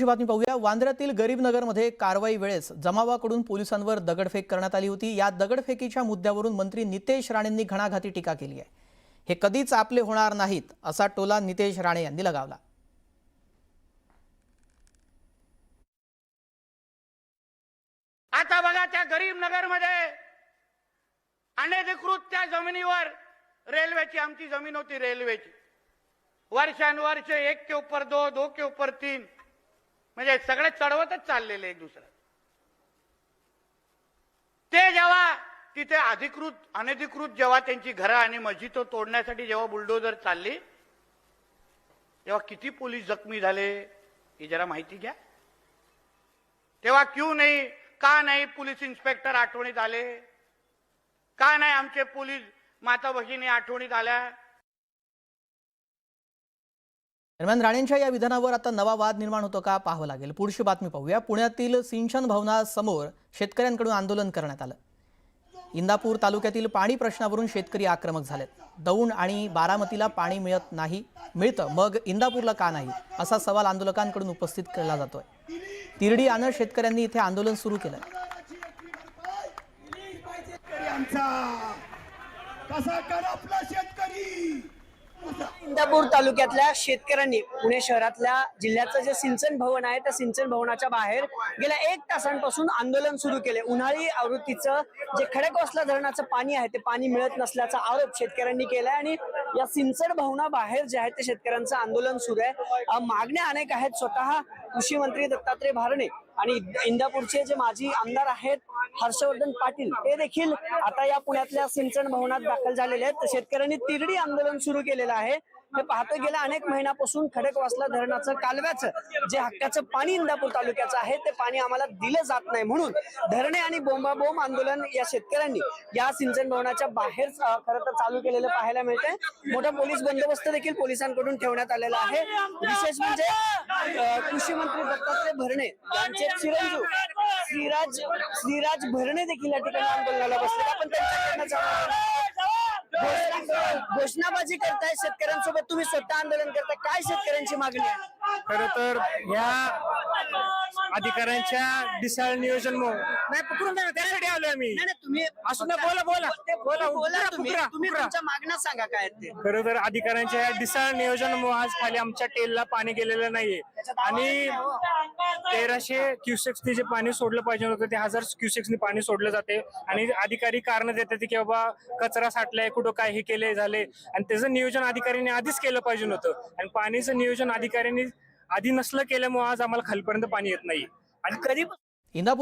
पुढची बातमी पाहूया। वांद्र्यातील गरीब नगरमध्ये कारवाई वेळेस जमावाकडून पोलिसांवर दगडफेक करण्यात आली होती। या दगडफेकीच्या मुद्द्यावरून मंत्री नितेश राणेंनी घणाघाती टीका केली आहे। हे कधीच आपले होणार नाहीत असा टोला नितेश राणे यांनी लगावला। आता बघा, त्या गरीब नगरमध्ये अनधिकृत त्या जमिनीवर रेल्वेची आमची जमीन होती, रेल्वेची वर्षानुवर्ष 1 के ऊपर 2, 2 के ऊपर 3 म्हणजे सगळे चढवतच चाललेले एक दुसरं। ते जेव्हा तिथे अनधिकृत जेव्हा त्यांची घरं आणि मस्जिद तोडण्यासाठी जेव्हा बुलडोजर चालली, तेव्हा किती पोलीस जखमी झाले ही जरा माहिती घ्या। तेव्हा क्यों नाही, का नाही पोलीस इन्स्पेक्टर आठवणीत आले, का नाही आमचे पोलीस माता भगिनी आठवणीत आल्या। दरम्यान राणेंच्या या विधानावर आता नवा वाद निर्माण होतो का पाहावं लागेल। पुढची बातमी पाहूया। पुण्यातील सिंचन भवनासमोर शेतकऱ्यांकडून आंदोलन करण्यात आलं। इंदापूर तालुक्यातील पाणी प्रश्नावरून शेतकरी आक्रमक झालेत। दौंड आणि बारामतीला पाणी मिळतं मग इंदापूरला का नाही असा सवाल आंदोलकांकडून उपस्थित केला जातोय। तिरडी आणत शेतकऱ्यांनी इथे आंदोलन सुरू केलंय। इंदापूर तालुक्यातल्या शेतकऱ्यांनी पुणे शहरातल्या जिल्ह्याचं जे सिंचन भवन आहे त्या सिंचन भवनाच्या बाहेर गेल्या 1 तासांपासून आंदोलन सुरू केले। उन्हाळी आवृत्तीचं जे खडकवासला धरणाचं पाणी आहे ते पाणी मिळत नसल्याचा आरोप शेतकऱ्यांनी केलाय आणि या सिंचन भवनाबाहेर जे आहे ते शेतकऱ्यांचं आंदोलन सुरू आहे। मागण्या अनेक आहेत। स्वतः कृषी मंत्री दत्तात्रय भरणे आणि इंदापूरचे जे माजी आमदार आहेत हर्षवर्धन पाटील ते देखील आता या पुण्यातल्या सिंचन भवनात दाखल झालेले आहेत। शेतकऱ्यांनी तिरडी आंदोलन सुरू केलेलं आहे। हे पाहतो गेल्या अनेक महिन्यापासून खडकवासला धरणाचं कालव्याचं जे हक्काचं पाणी इंदापूर तालुक्याचं आहे ते पाणी आम्हाला दिलं जात नाही म्हणून धरणे आणि बोंबाबोंब आंदोलन या शेतकऱ्यांनी या सिंचन भवनाच्या बाहेर खरं तर चालू केलेलं पाहायला मिळतंय। मोठा पोलीस बंदोबस्त देखील पोलिसांकडून ठेवण्यात आलेला आहे। विशेष म्हणजे कृषी मंत्री दत्तात्रय भरणे यांचे चिरंजीव श्रीराज भरणे देखील या ठिकाणी आंदोलनाला बसले। आपण त्यांच्याकडनं घोषणाबाजी करताय शेतकऱ्यांसोबत, तुम्ही स्वतः आंदोलन करताय, काय शेतकऱ्यांची मागणी आहे? खरं तर ह्या अधिकाऱ्यांच्या दिसाळ नियोजन नाही पकडून त्यासाठी आलोय आम्ही। तुम्ही असं ना बोला तुम्ही तुमच्या मागण्या सांगा काय आहेत ते। खरं तर अधिकाऱ्यांच्या दिसाळ नियोजनामुळे आज खाली आमच्या टेलला पाणी गेलेलं नाहीये आणि 1300 क्युसेक्सनी जे पाणी सोडलं पाहिजे होतं ते 1000 क्युसेक्सनी पाणी सोडलं जाते आणि अधिकारी कारण देतात की बाबा कचरा साठलाय, कुठं काय हे केले झाले आणि त्याचं नियोजन अधिकाऱ्यांनी आधीच केलं पाहिजे होतं आणि पाणीचं नियोजन अधिकाऱ्यांनी आधी नसलं केल्यामुळे आज आम्हाला खालीपर्यंत पाणी येत नाही। आणि कधी इंदापूर